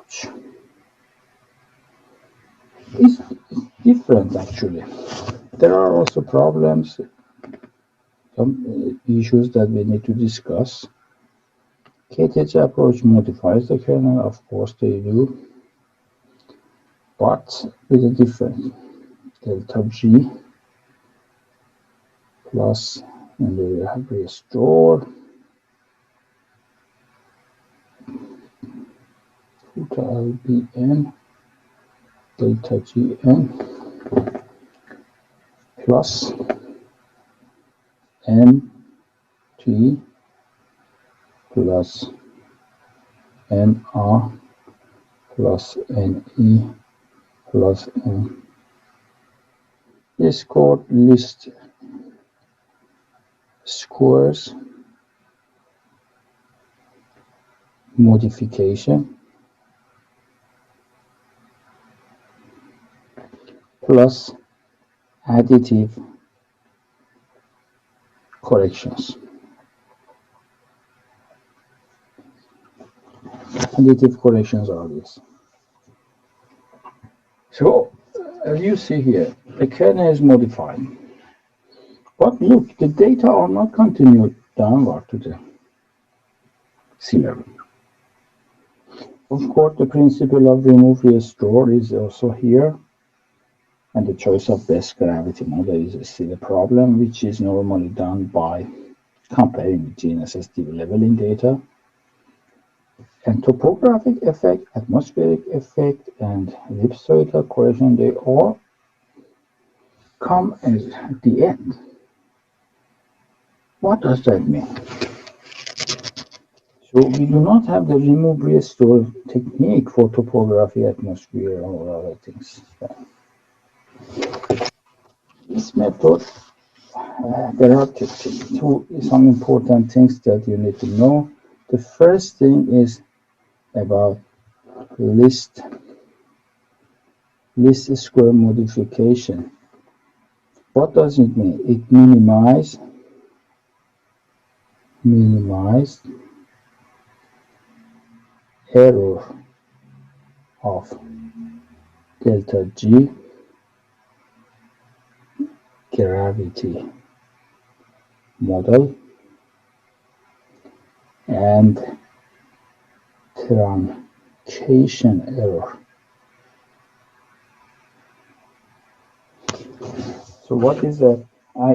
approach is different actually. There are also problems, some issues that we need to discuss. KTH approach modifies the kernel, of course they do, but with a difference. Delta G plus, and we have restore delta LBN delta GN plus NT plus NR plus NE plus N. This called list squares modification plus additive corrections. Additive corrections are this. So, as you see here, the kernel is modified. But look, the data are not continued downward to the sea level. Of course, the principle of remove restore is also here, and the choice of best gravity model is still a problem, which is normally done by comparing the GNSS leveling data. And topographic effect, atmospheric effect, and ellipsoidal correction, they all come at the end. What does that mean? So we do not have the remove restore technique for topography, atmosphere, or other things. This method, there are some important things that you need to know. The first thing is about list square modification. What does it mean? It minimizes error of delta G gravity model and truncation error. So what is that?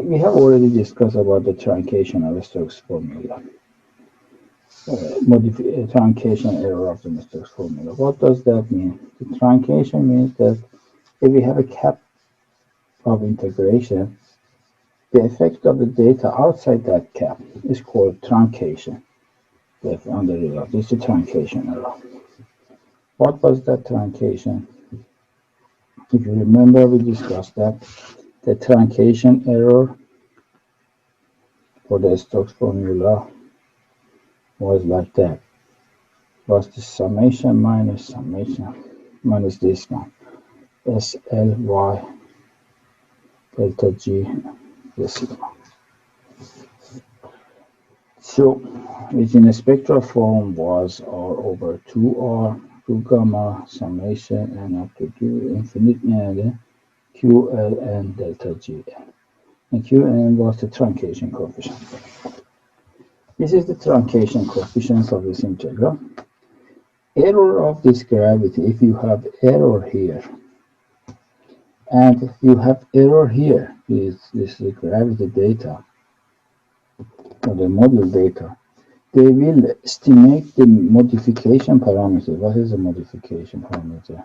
We have already discussed about the truncation of Stokes formula. Truncation error of the Stokes formula. What does that mean? The truncation means that if we have a cap of integration, the effect of the data outside that cap is called truncation. On the result, it's a truncation error. What was that truncation? If you remember, we discussed that the truncation error for the Stokes formula was like that. Was the summation minus this one, SLY delta G sigma. So, which in a spectral form was R over 2R, 2 gamma, summation, and up to 2 infinite, and QL and delta GN. And QN was the truncation coefficient. This is the truncation coefficient of this integral. Error of this gravity, if you have error here, and you have error here, this is the gravity data, or the model data, they will estimate the modification parameter. What is the modification parameter?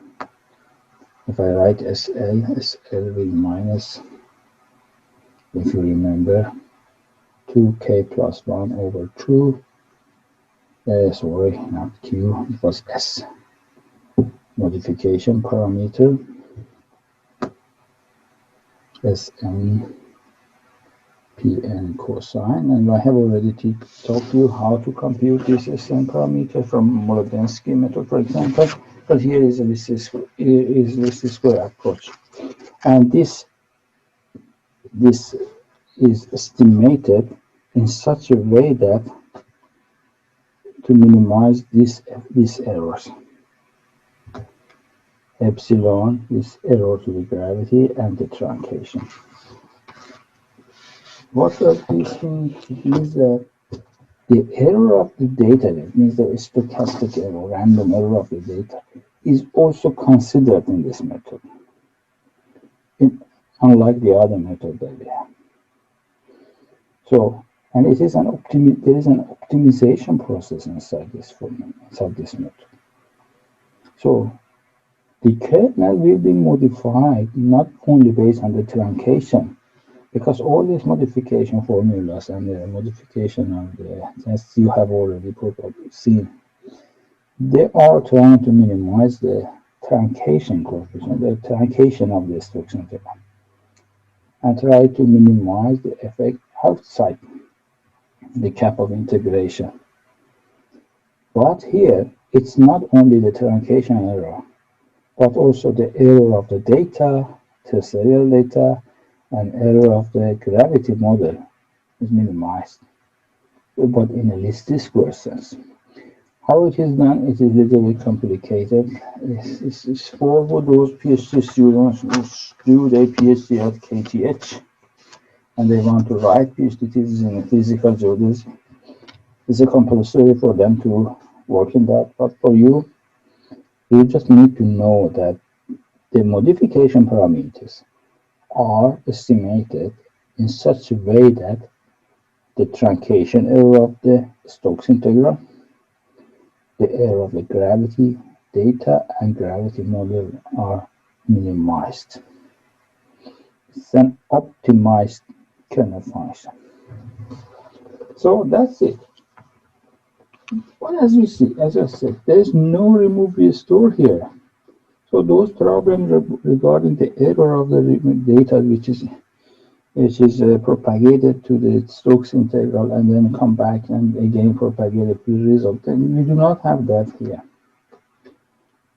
If I write SL will minus, if you remember, 2k plus 1 over 2, sorry, not Q, it was S. Modification parameter, SN PN cosine, and I have already taught you how to compute this SN parameter from Molodensky method, for example, but here is a least square approach. And this is estimated in such a way that to minimize these errors. epsilon is error to the gravity and the truncation. What does this mean? It means that the error of the data, that means the stochastic error, random error of the data, is also considered in this method, unlike the other method that we have. So, and it is there is an optimization process inside this formula, inside this method. So, the kernel will be modified not only based on the truncation, because all these modification formulas and the modification of the tests you have already probably seen, they are trying to minimize the truncation coefficient, the truncation of the instruction type, and try to minimize the effect outside the cap of integration. But here, it's not only the truncation error, but also the error of the data, tensorial data, and error of the gravity model is minimized, but in a least square sense. How it is done, it is a little bit complicated. It's for those PhD students who do their PhD at KTH and they want to write PhD thesis in physical geodesy. It's a compulsory for them to work in that. But for you, you just need to know that the modification parameters are estimated in such a way that the truncation error of the Stokes integral, the error of the gravity data and gravity model are minimized. It's an optimized kernel function. So that's it. But as you see, as I said, there is no remove restore here. So those problems regarding the error of the data which is propagated to the Stokes integral and then come back and again propagated to the result, then we do not have that here.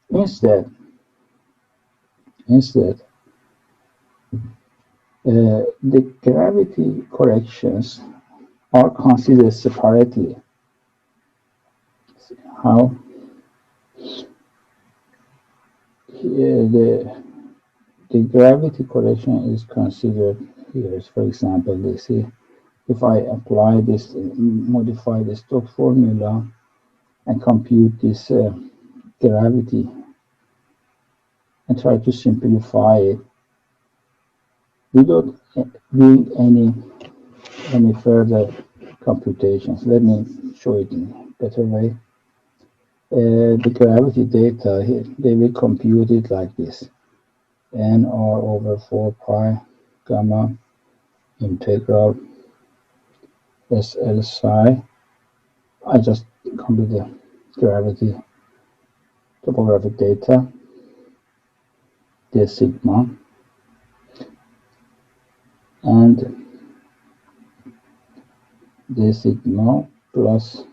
Instead, the gravity corrections are considered separately. How? The gravity correction is considered here. For example, they say if I apply this, modify the Stokes formula and compute this gravity and try to simplify it without doing any further computations. Let me show it in a better way. The gravity data here, they will compute it like this: nr over 4 pi gamma integral SL psi. I just compute the gravity topographic data, the sigma, and the sigma plus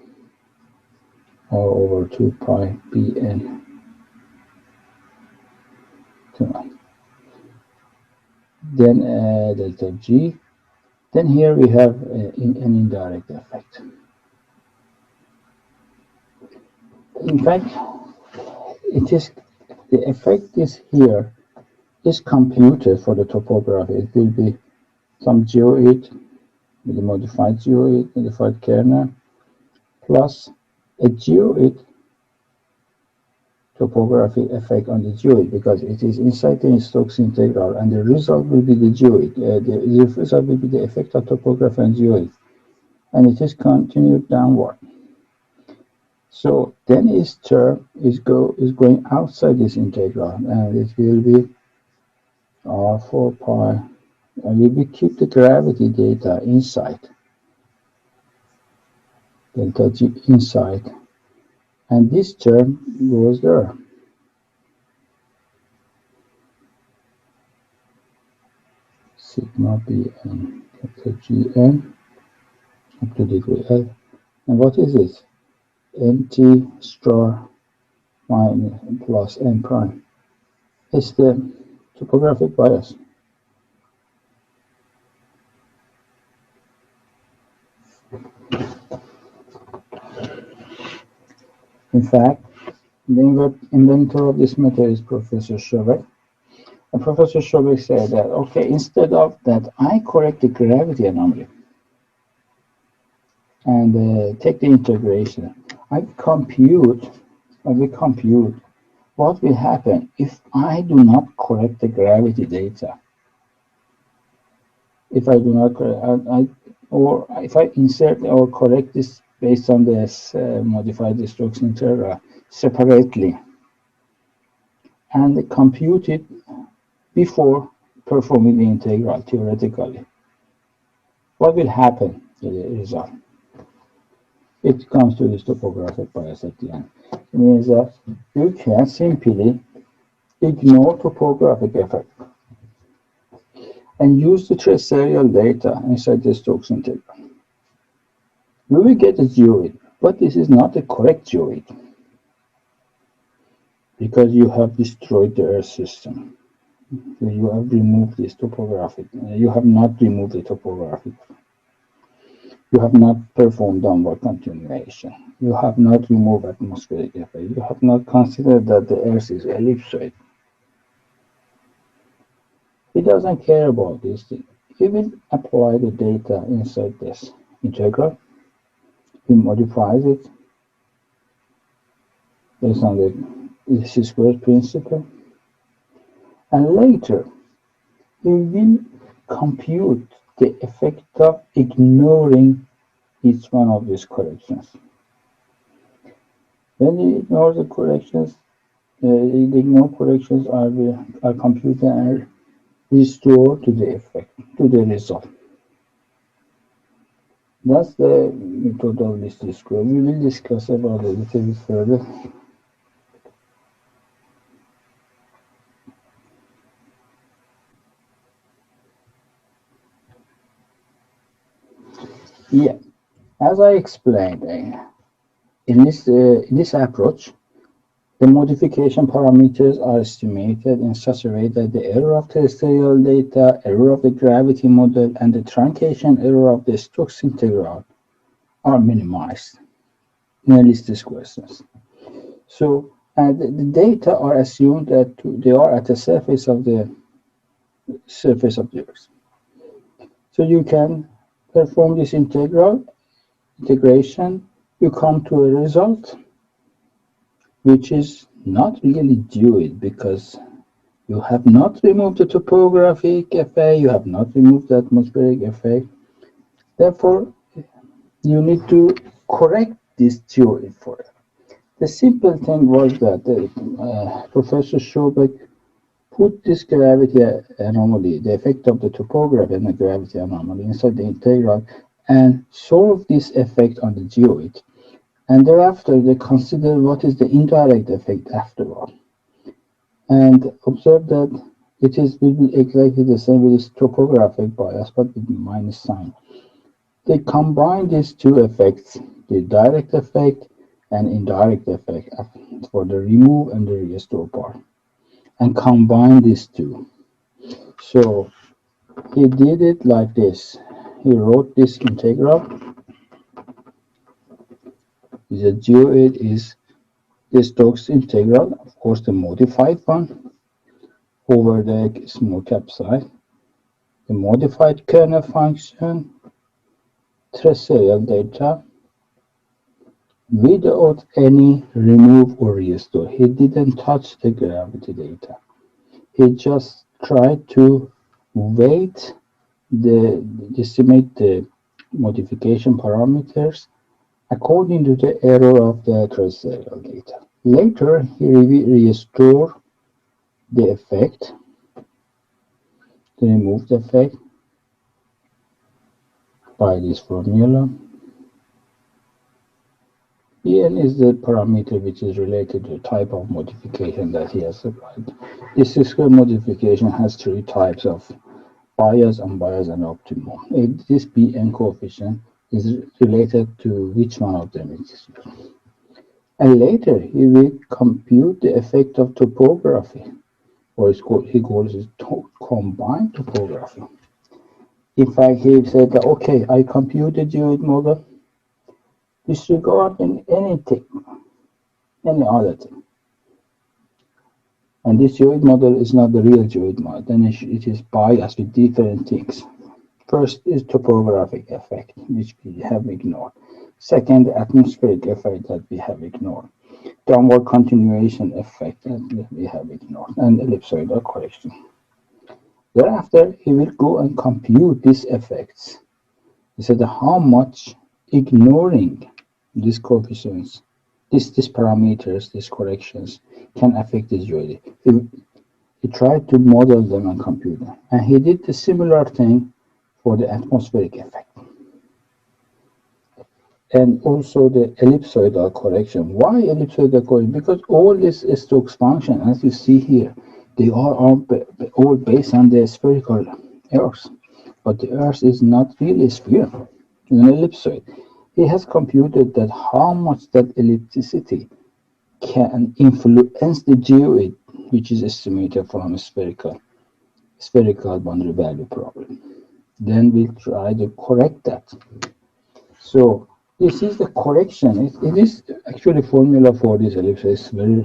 r over 2 pi bn. Then delta G. Then here we have an indirect effect. In fact, the effect is here is computed for the topography. It will be some geoid with a modified geoid, modified kernel, plus a geoid topography effect on the geoid, because it is inside the Stokes integral, and the result will be the geoid. The result will be the effect of topography and geoid, and it is continued downward. So then its term is going outside this integral, and it will be r4 pi, and we will keep the gravity data inside, delta G inside, and this term goes there. Sigma Bn delta Gn up to degree L. And what is it? Nt star minus plus n prime. It's the topographic bias. In fact, The inventor of this method is Professor Schobeck. And Professor Schobeck said that, okay, instead of that, I correct the gravity anomaly and take the integration. I will compute what will happen if I do not correct the gravity data. If I do not correct, or if I insert or correct this based on this modified Stokes integral separately and compute it before performing the integral theoretically, what will happen to the result? It comes to this topographic bias at the end. It means that you can simply ignore topographic effect and use the tracereal data inside the Stokes integral. You will get a geoid, but this is not a correct geoid because you have destroyed the Earth system. So you have removed this topographic. You have not removed the topographic. You have not performed downward continuation. You have not removed atmospheric effect. You have not considered that the Earth is ellipsoid. He doesn't care about these things. He will apply the data inside this integral. He modifies it based on the least squares principle. And later, he will compute the effect of ignoring each one of these corrections. When he ignores the corrections, the ignored corrections are computed and restored to the effect, to the result. That's the method of least square. We will discuss about it a little bit further. Yeah, as I explained, in this approach, the modification parameters are estimated in such a way that the error of terrestrial data, error of the gravity model, and the truncation error of the Stokes integral are minimized in at least these questions. So the data are assumed that they are at the surface of the Earth. So you can perform this integration, you come to a result which is not really geoid because you have not removed the topographic effect, you have not removed the atmospheric effect. Therefore, you need to correct this geoid for it. The simple thing was that Professor Schobeck put this gravity anomaly, the effect of the topography and the gravity anomaly inside the integral and solve this effect on the geoid. And thereafter, they consider what is the indirect effect afterward. And observe that it will be exactly the same with this topographic bias, but with minus sign. They combine these two effects, the direct effect and indirect effect for the remove and the restore part, and combine these two. So he did it like this. He wrote this integral. The geoid is the Stokes integral, of course the modified one, over the small cap side. The modified kernel function, tracereal data, without any remove or restore. He didn't touch the gravity data. He just tried to weight estimate the modification parameters according to the error of the tracereal data. Later, he restored the effect, the removed effect by this formula. En is the parameter which is related to the type of modification that he has applied. This square modification has three types of bias, unbiased, and optimum. This Bn coefficient is related to which one of them it is. And later he will compute the effect of topography, or he calls it combined topography. In fact, he said that, okay, I compute the geoid model, disregarding anything, any other thing. And this geoid model is not the real geoid model. Then it is biased with different things. First is topographic effect, which we have ignored. Second, atmospheric effect that we have ignored. Downward continuation effect that we have ignored. And ellipsoidal correction. Thereafter, he will go and compute these effects. He said how much ignoring these coefficients, these parameters, these corrections can affect this geoid. He tried to model them and compute them. And he did the similar thing for the atmospheric effect. And also the ellipsoidal correction. Why ellipsoidal correction? Because all these Stokes function, as you see here, they are all based on the spherical Earth. But the Earth is not really a sphere, it's an ellipsoid. He has computed that how much that ellipticity can influence the geoid, which is estimated from a spherical boundary value problem. Then we try to correct that. So this is the correction. It is actually formula for this ellipse is very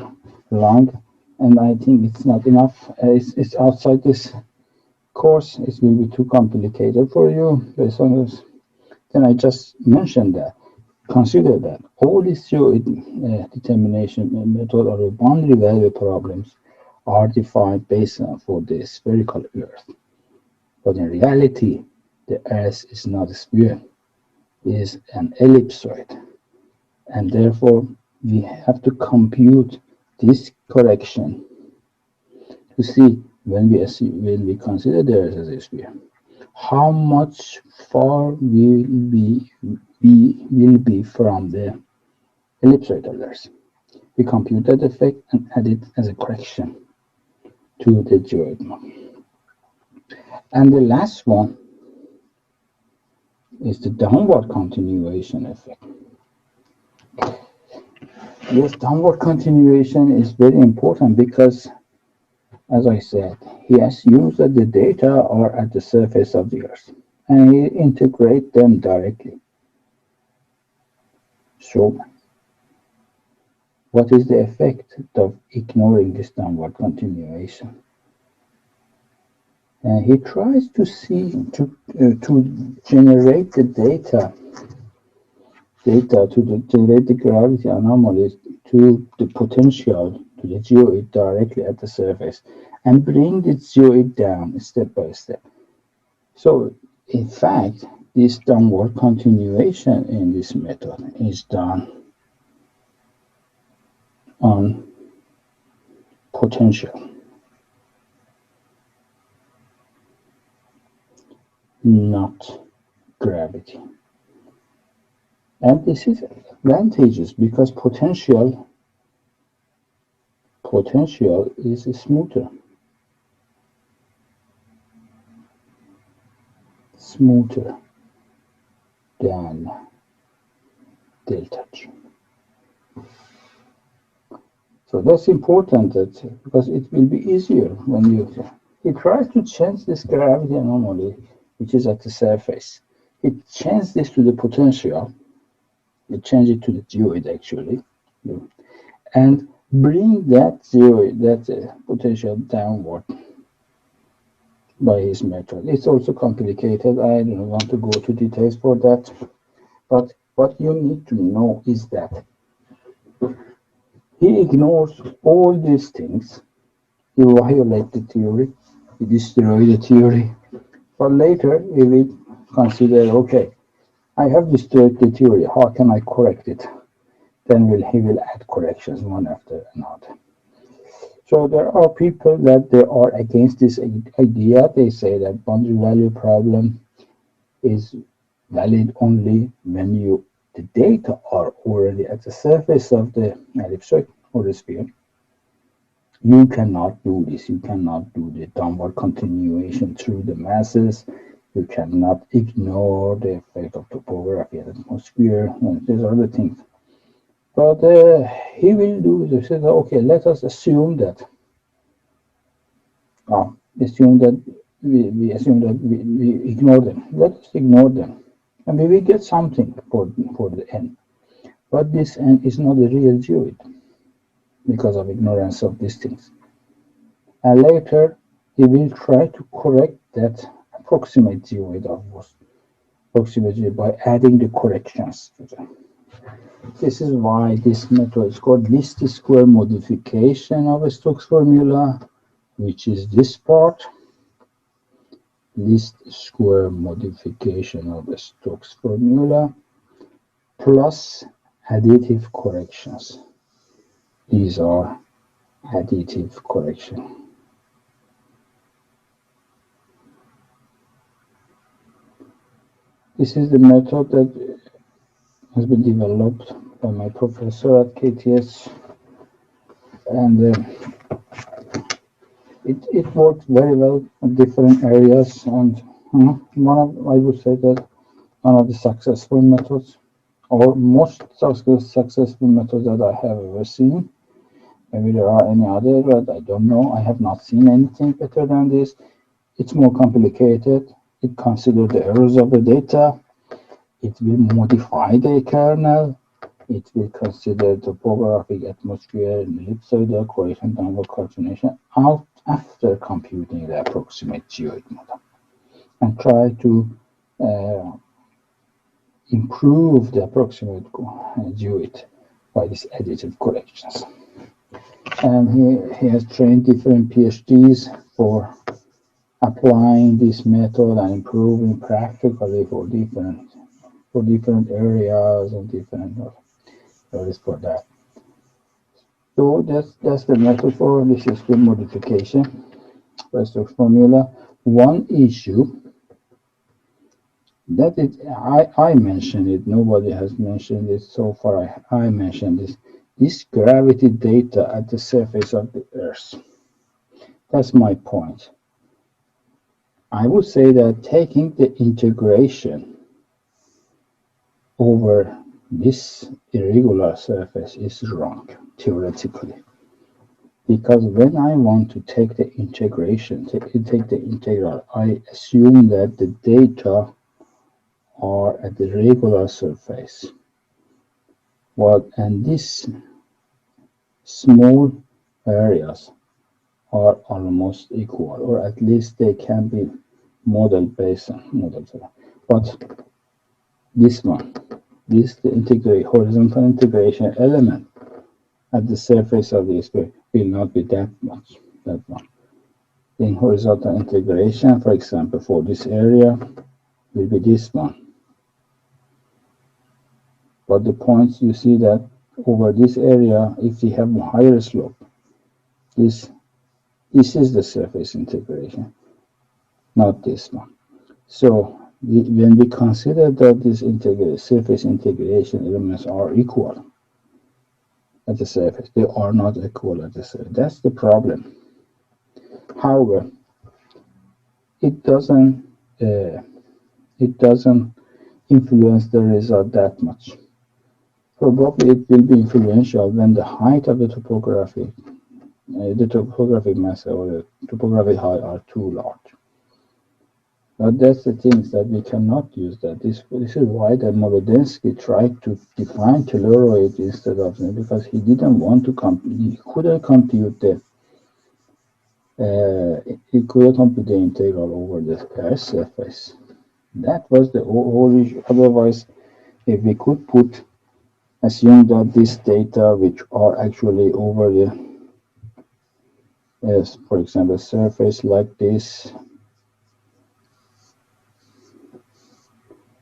long, and I think it's not enough. It's outside this course. It will be too complicated for you based on this. Then I just mentioned that. Consider that all these geoid determination method or the boundary value problems are defined based on for the spherical Earth. But in reality, the Earth is not a sphere, it is an ellipsoid. And therefore, we have to compute this correction to see when we consider the Earth as a sphere, how much far we will be from the ellipsoidal Earth. We compute that effect and add it as a correction to the geoid model. And the last one is the downward continuation effect. Yes, downward continuation is very important because, as I said, he assumes that the data are at the surface of the Earth and he integrates them directly. So, what is the effect of ignoring this downward continuation? And he tries to see to generate the data to generate the gravity anomalies to the potential to the geoid directly at the surface and bring the geoid down step by step. So in fact, this downward continuation in this method is done on potential, not gravity. And this is advantageous because potential is smoother than delta G. So that's important because it will be easier when he tries to change this gravity anomaly which is at the surface. He changes this to the potential. We change it to the geoid actually, and bring that geoid, that potential downward by his method. It's also complicated. I don't want to go to details for that, but what you need to know is that he ignores all these things. He violates the theory. He destroys the theory. But later he will consider, okay, I have destroyed the theory. How can I correct it? Then he will add corrections one after another. So there are people that they are against this idea. They say that boundary value problem is valid only when the data are already at the surface of the ellipsoid or the sphere. You cannot do this. You cannot do the downward continuation through the masses. You cannot ignore the effect of topography and atmosphere and these other things. But he will do this. He says, okay, let us assume that. We assume that we ignore them. Let us ignore them, and we will get something for the n. But this n is not a real geoid because of ignorance of these things. and later he will try to correct that approximate geoid approximately by adding the corrections to them. This is why this method is called least square modification of a Stokes formula, which is this part, least square modification of a Stokes formula plus additive corrections. These are additive corrections. This is the method that has been developed by my professor at KTH, and it works very well in different areas. And I would say that one of the successful methods, or most successful methods that I have ever seen. Maybe there are any other, but I don't know. I have not seen anything better than this. It's more complicated. It considers the errors of the data. It will modify the kernel. It will consider topographic, atmosphere, ellipsoidal correlation, downward calculation out after computing the approximate geoid model, and try to improve the approximate geoid by these additive corrections. And he has trained different PhDs for applying this method and improving practically for different areas and different areas for that. So that's the method for this square modification by Stokes formula. One issue that I mentioned it, nobody has mentioned it so far. I mentioned this gravity data at the surface of the Earth. That's my point. I would say that taking the integration over this irregular surface is wrong, theoretically. Because when I want to take the integration, take the integral, I assume that the data are at the regular surface. And these small areas are almost equal, or at least they can be modeled based on models. But this one, the horizontal integration element at the surface of the sphere will not be that much. That one. In horizontal integration, for example, for this area, will be this one. But the points you see that over this area, if we have a higher slope, this is the surface integration, not this one. So when we consider that this surface integration elements are equal at the surface, they are not equal at the surface. That's the problem. However, it doesn't influence the result that much. Probably it will be influential when the height of the topographic mass or the topographic height are too large. But that's the things that we cannot use that. This is why that Molodensky tried to define telluride instead of, because he didn't want to he couldn't compute the integral over the Earth's surface. That was the whole issue. Otherwise, if we could assume that these data, which are actually over the, for example, surface like this,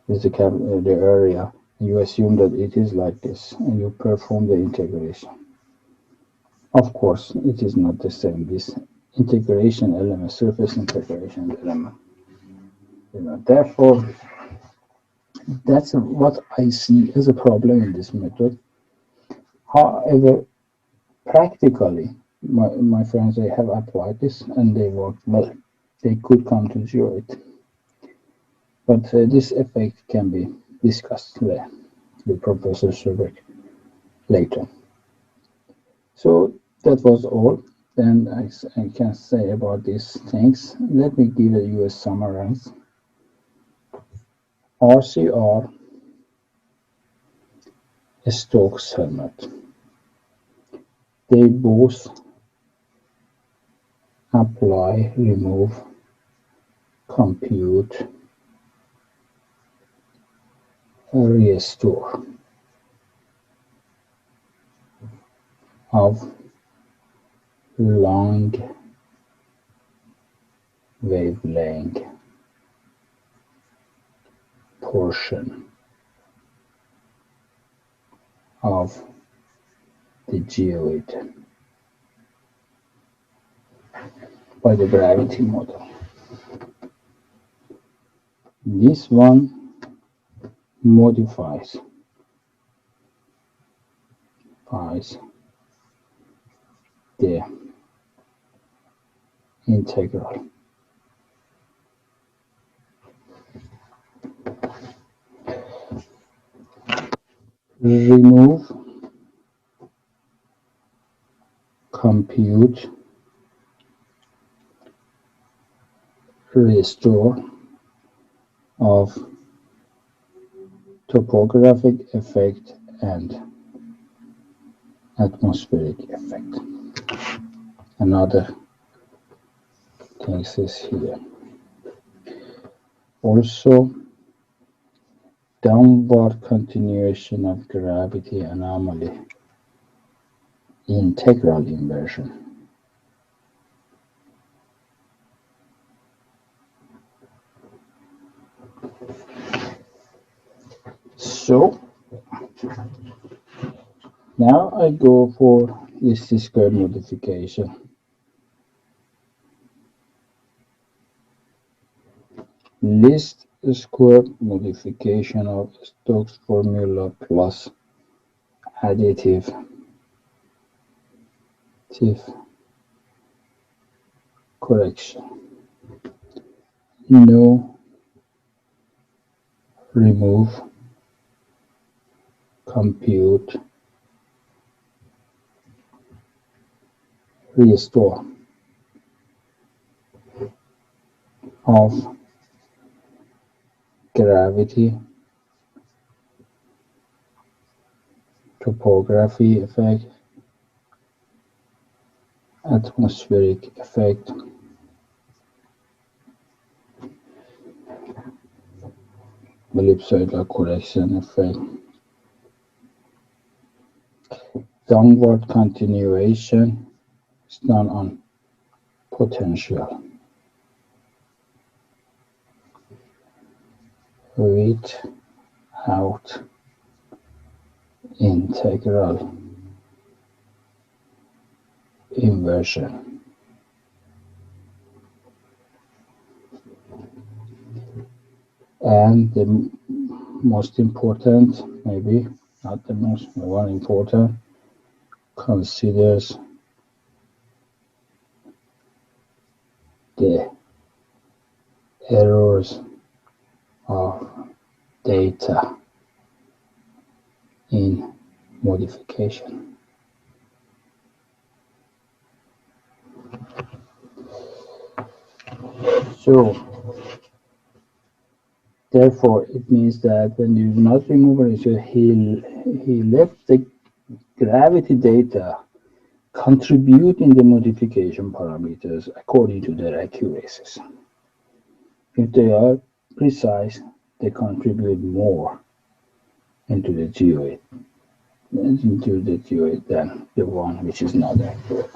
is the area, you assume that it is like this, and you perform the integration. Of course, it is not the same. This integration element, surface integration element, therefore, that's what I see as a problem in this method. However, practically, my friends, they have applied this and they worked well. They could come to geoid. But this effect can be discussed with Professor Schuberg later. So that was all. Then I can say about these things. Let me give you a summary. RCR, Stokes helmet. They both apply, remove, compute, restore of long wavelength portion of the geoid by the gravity model. This one modifies the integral. Remove, compute, restore of topographic effect and atmospheric effect. Another thing is here. Also, downward continuation of gravity anomaly integral inversion. So now I go for least square modification. Least square modification of Stokes formula plus additive correction. No, remove, compute, restore of gravity, topography effect, atmospheric effect, ellipsoidal correction effect, downward continuation is done on potential without integral inversion. And the most important, maybe not the most, one important, considers the errors of data in modification. So therefore it means that when you do not remove an issue, he left the gravity data contribute in the modification parameters according to their accuracies. If they are precise, they contribute more into the geoid than the one which is not accurate.